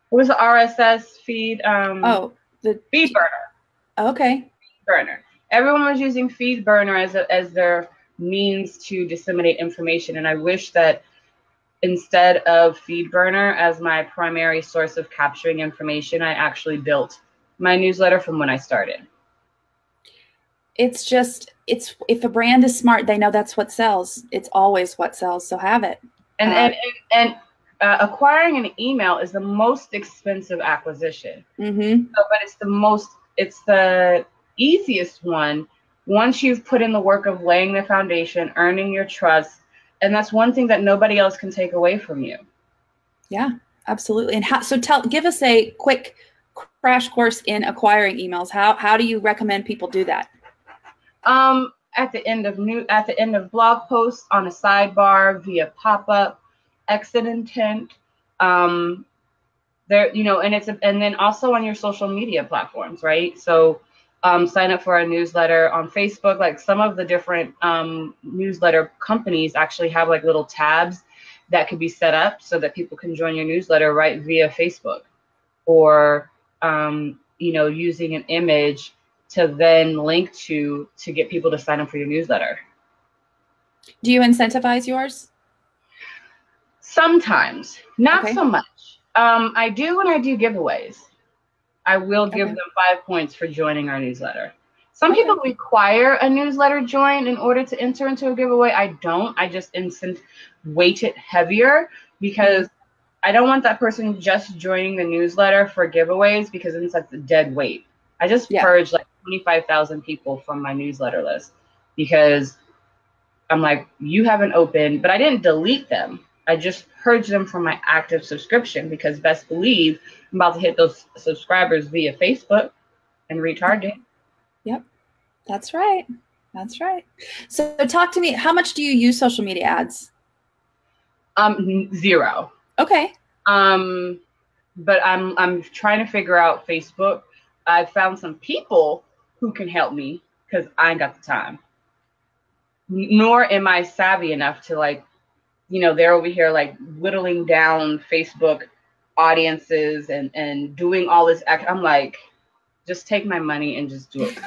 What was the RSS feed? The feed burner. Okay. Feed burner. Everyone was using feed burner as their means to disseminate information, and I wish that instead of feed burner as my primary source of capturing information, I actually built my newsletter from when I started. It's if a brand is smart, they know that's what sells. It's always what sells. So have it. And acquiring an email is the most expensive acquisition. But it's the easiest one once you've put in the work of laying the foundation, earning your trust. And that's one thing that nobody else can take away from you. Yeah, absolutely. And give us a quick crash course in acquiring emails. How do you recommend people do that? At the end of blog posts, on a sidebar, via pop-up, exit intent, there, you know, and then also on your social media platforms, right? So sign up for a newsletter on Facebook. Like some of the different newsletter companies actually have like little tabs that could be set up so that people can join your newsletter right via Facebook, or you know, using an image to then link to get people to sign up for your newsletter. Do you incentivize yours? Sometimes, not so much. I do when I do giveaways. I will give them 5 points for joining our newsletter. Some people require a newsletter join in order to enter into a giveaway. I don't. I just weight it heavier, because I don't want that person just joining the newsletter for giveaways, because then it's like the dead weight. I just purged like 25,000 people from my newsletter list, because I'm like, you haven't opened, but I didn't delete them. I just purged them from my active subscription, because best believe I'm about to hit those subscribers via Facebook and retarget. Yep. That's right. That's right. So talk to me. How much do you use social media ads? 0. Okay. but I'm trying to figure out Facebook. I found some people who can help me because I ain't got the time. Nor am I savvy enough to, like, you know, they're over here like whittling down Facebook audiences and doing all this. I'm like, just take my money and just do it.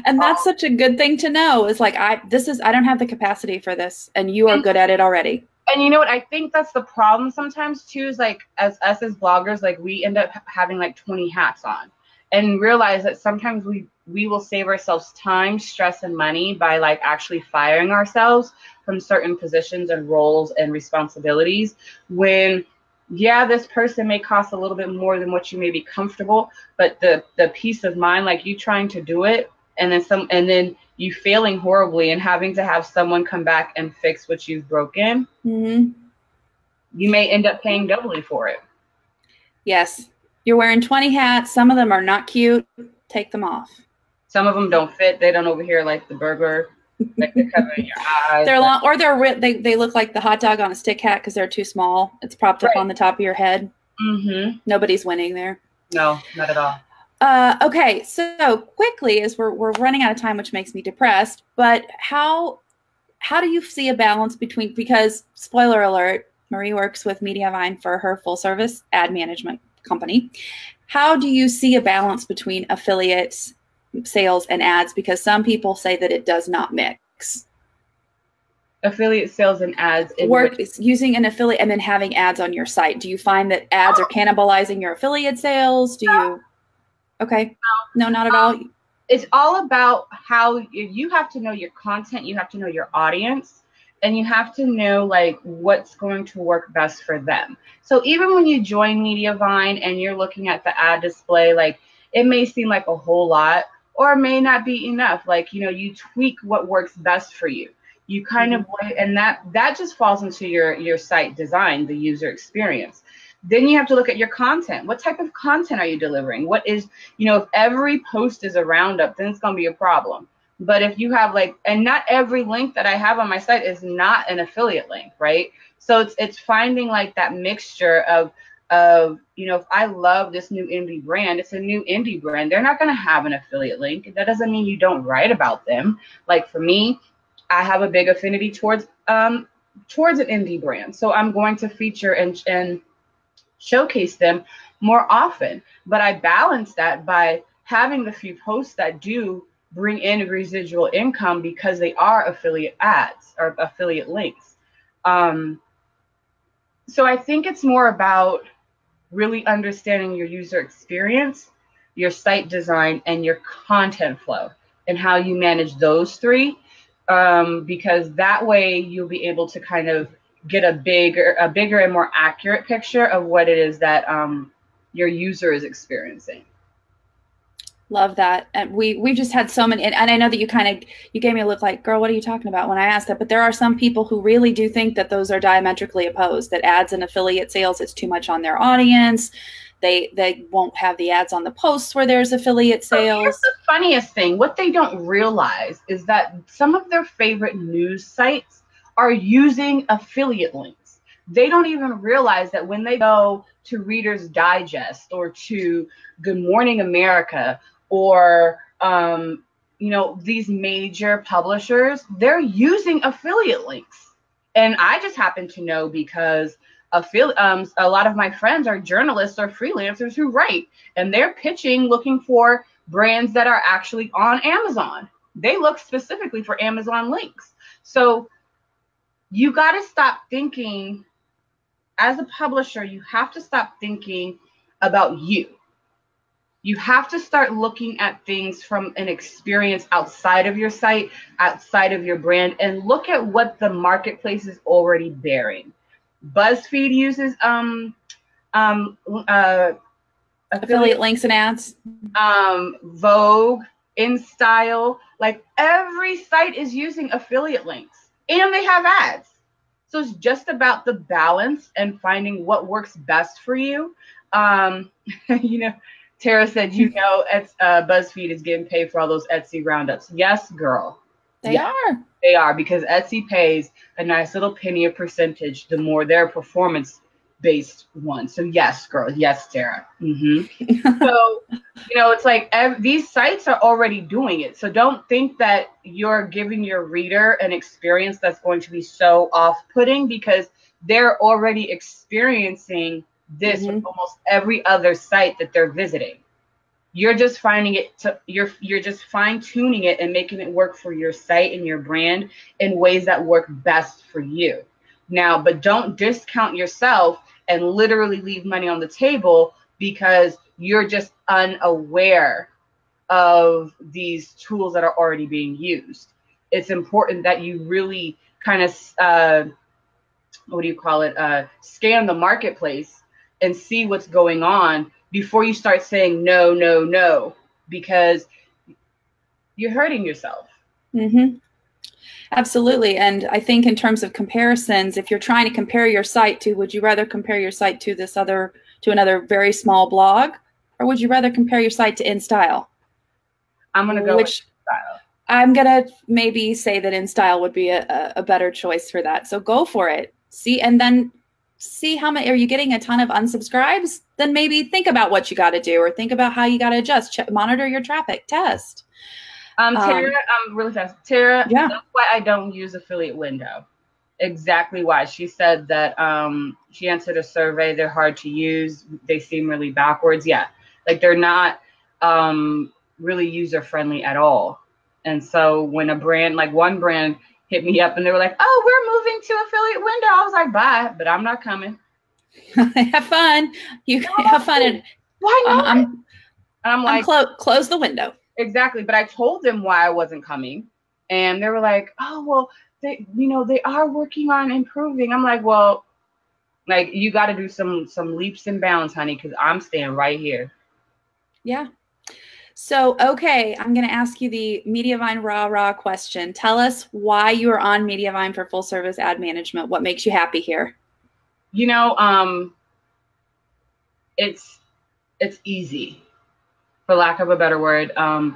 And that's such a good thing to know. Is like, I don't have the capacity for this, and you are good at it already. And you know what? I think that's the problem sometimes too, is like as bloggers, like we end up having like 20 hats on, and realize that sometimes we will save ourselves time, stress, and money by like actually firing ourselves from certain positions and roles and responsibilities when, yeah, this person may cost a little bit more than what you may be comfortable, but the peace of mind, like you trying to do it and then you failing horribly and having to have someone come back and fix what you've broken, you may end up paying doubly for it. Yes. You're wearing 20 hats. Some of them are not cute. Take them off. Some of them don't fit. They don't over here like the burger. Like they're covering your eyes. They're long, or they look like the hot dog on a stick hat because they're too small. It's propped up on the top of your head. Nobody's winning there. No, not at all. Okay, so quickly, as we're running out of time, which makes me depressed, but how do you see a balance between, because spoiler alert, Marie works with Mediavine for her full service ad management company. How do you see a balance between affiliates, sales, and ads? Because some people say that it does not mix. Affiliate sales and ads. Using an affiliate and then having ads on your site. Do you find that ads are cannibalizing your affiliate sales? Do you? Okay. No, not at all. It's all about how you have to know your content. You have to know your audience, and you have to know like what's going to work best for them. So even when you join Mediavine and you're looking at the ad display, like it may seem like a whole lot or it may not be enough. Like, you know, you tweak what works best for you. You kind of, and that just falls into your site design, the user experience. Then you have to look at your content. What type of content are you delivering? What is, you know, if every post is a roundup, then it's going to be a problem. But if you have like, and not every link that I have on my site is not an affiliate link, right? So it's finding like that mixture of, you know, if I love this new indie brand, it's a new indie brand. They're not going to have an affiliate link. That doesn't mean you don't write about them. Like for me, I have a big affinity towards an indie brand. So I'm going to feature and showcase them more often. But I balance that by having the few posts that do bring in residual income because they are affiliate ads or affiliate links. So I think it's more about really understanding your user experience, your site design, and your content flow and how you manage those three. Because that way you'll be able to kind of get a bigger and more accurate picture of what it is that your user is experiencing. Love that. And we just had so many, and I know that you gave me a look like, girl, what are you talking about when I asked that? But there are some people who really do think that those are diametrically opposed, that ads and affiliate sales, it's too much on their audience. They won't have the ads on the posts where there's affiliate sales. So here's the funniest thing. What they don't realize is that some of their favorite news sites are using affiliate links. They don't even realize that when they go to Reader's Digest or to Good Morning America or, you know, these major publishers, they're using affiliate links. And I just happen to know because a lot of my friends are journalists or freelancers who write, and they're pitching looking for brands that are actually on Amazon. They look specifically for Amazon links. So you got to stop thinking, as a publisher, you have to stop thinking about you. You have to start looking at things from an experience outside of your site, outside of your brand, and look at what the marketplace is already bearing. BuzzFeed uses affiliate links and ads. Vogue, InStyle, like every site is using affiliate links, and they have ads. So it's just about the balance and finding what works best for you. You know, Tara said, you know, BuzzFeed is getting paid for all those Etsy roundups. Yes, girl. They are. They are, because Etsy pays a nice little penny a percentage the more their performance based one. So yes, girl. Yes, Sarah. So, it's like these sites are already doing it. So don't think that you're giving your reader an experience that's going to be so off-putting, because they're already experiencing this with almost every other site that they're visiting. You're just you're just fine-tuning it and making it work for your site and your brand in ways that work best for you. Now, but don't discount yourself and literally leave money on the table because you're just unaware of these tools that are already being used. It's important that you really kind of, scan the marketplace and see what's going on before you start saying no, no, no, because you're hurting yourself. Absolutely. And I think in terms of comparisons, if you're trying to compare your site to, would you rather compare your site to another very small blog, or would you rather compare your site to InStyle? I'm going to go with InStyle. I'm going to maybe say that InStyle would be a better choice for that. So go for it. And then see how many, are you getting a ton of unsubscribes? Then maybe think about what you got to do, or think about how you got to adjust, monitor your traffic, test. Tara, really fast. Tara, yeah. That's why I don't use affiliate window. Exactly why. She said that she answered a survey. They're hard to use. They seem really backwards. Yeah, like they're not really user friendly at all. And so when a brand, like one brand, hit me up and they were like, "Oh, we're moving to affiliate window," I was like, "Bye," but I'm not coming. Have fun. You have fun. And why not? I'm like, close the window. Exactly. But I told them why I wasn't coming. And they were like, "Oh, well, they are working on improving." I'm like, well, like, you got to do some leaps and bounds, honey, because I'm staying right here. Yeah. So, okay, I'm going to ask you the Mediavine raw question. Tell us why you are on Mediavine for full service ad management. What makes you happy here? It's easy, for lack of a better word. Yeah.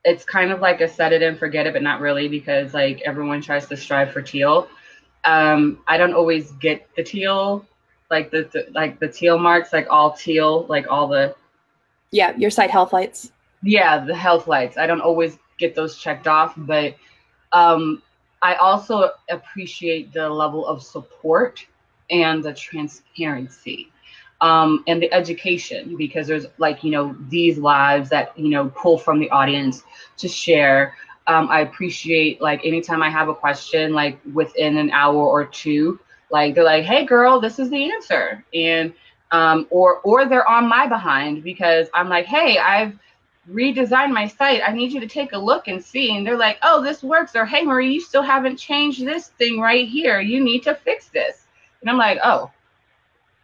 It's kind of like a set it and forget it, but not really, because like everyone tries to strive for Teal. I don't always get the Teal, like the Teal marks, like all Teal, like all the. Yeah, your site health lights. Yeah, the health lights. I don't always get those checked off, but I also appreciate the level of support and the transparency. And the education, because there's like, these lives that, pull from the audience to share. I appreciate, like, anytime I have a question, like within an hour or two, like they're like, "Hey girl, this is the answer." And, or they're on my behind because I'm like, "Hey, I've redesigned my site. I need you to take a look and see." And they're like, "Oh, this works." Or, "Hey Marie, you still haven't changed this thing right here. You need to fix this." And I'm like, "Oh,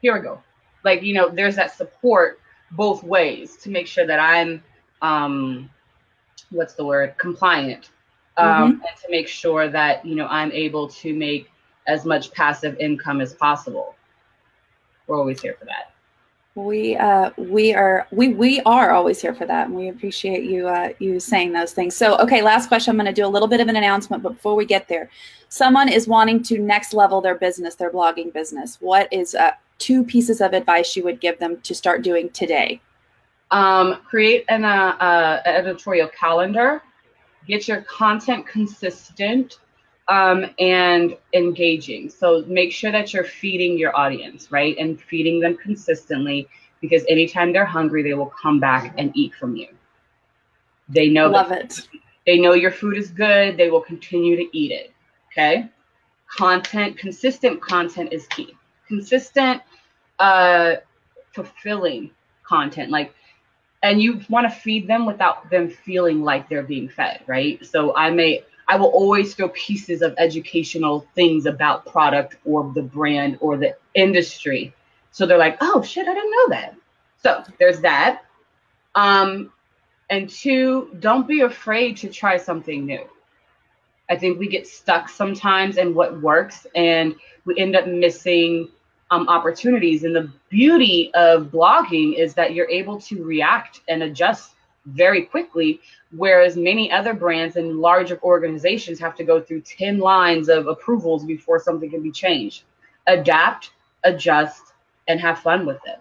here we go." Like, there's that support both ways to make sure that I'm, compliant, and to make sure that, I'm able to make as much passive income as possible. We're always here for that. We are always here for that, and we appreciate you saying those things. So, okay, last question. I'm going to do a little bit of an announcement, but before we get there, someone is wanting to next level their business, their blogging business. What is 2 pieces of advice you would give them to start doing today? Create an editorial calendar. Get your content consistent and engaging. So make sure that you're feeding your audience, right? And feeding them consistently, because anytime they're hungry, they will come back and eat from you. They know they know your food is good. They will continue to eat it. Okay. Consistent content is key. Consistent, fulfilling content. And you want to feed them without them feeling like they're being fed, right? So I will always throw pieces of educational things about product or the brand or the industry. So they're like, "Oh shit, I didn't know that." So there's that. And 2, don't be afraid to try something new. I think we get stuck sometimes in what works, and we end up missing opportunities. And the beauty of blogging is that you're able to react and adjust very quickly, whereas many other brands and larger organizations have to go through 10 lines of approvals before something can be changed. Adapt adjust, and have fun with it.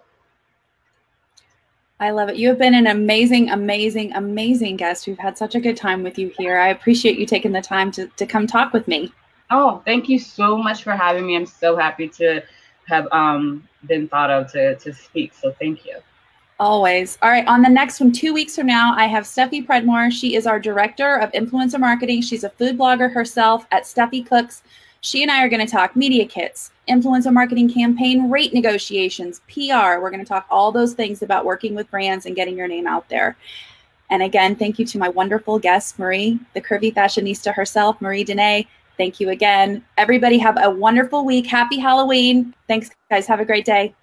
I love it. You have been an amazing, amazing, amazing guest. We've had such a good time with you here. I appreciate you taking the time to come talk with me. Oh, thank you so much for having me. I'm so happy to have been thought of to speak. So thank you. Always. All right. On the next one, 2 weeks from now, I have Steffi Predmore. She is our director of influencer marketing. She's a food blogger herself at Steffi Cooks. She and I are going to talk media kits, influencer marketing campaign, rate negotiations, PR. We're going to talk all those things about working with brands and getting your name out there. And again, thank you to my wonderful guest, Marie, the curvy fashionista herself, Marie Dene. Thank you again. Everybody have a wonderful week. Happy Halloween. Thanks, guys. Have a great day.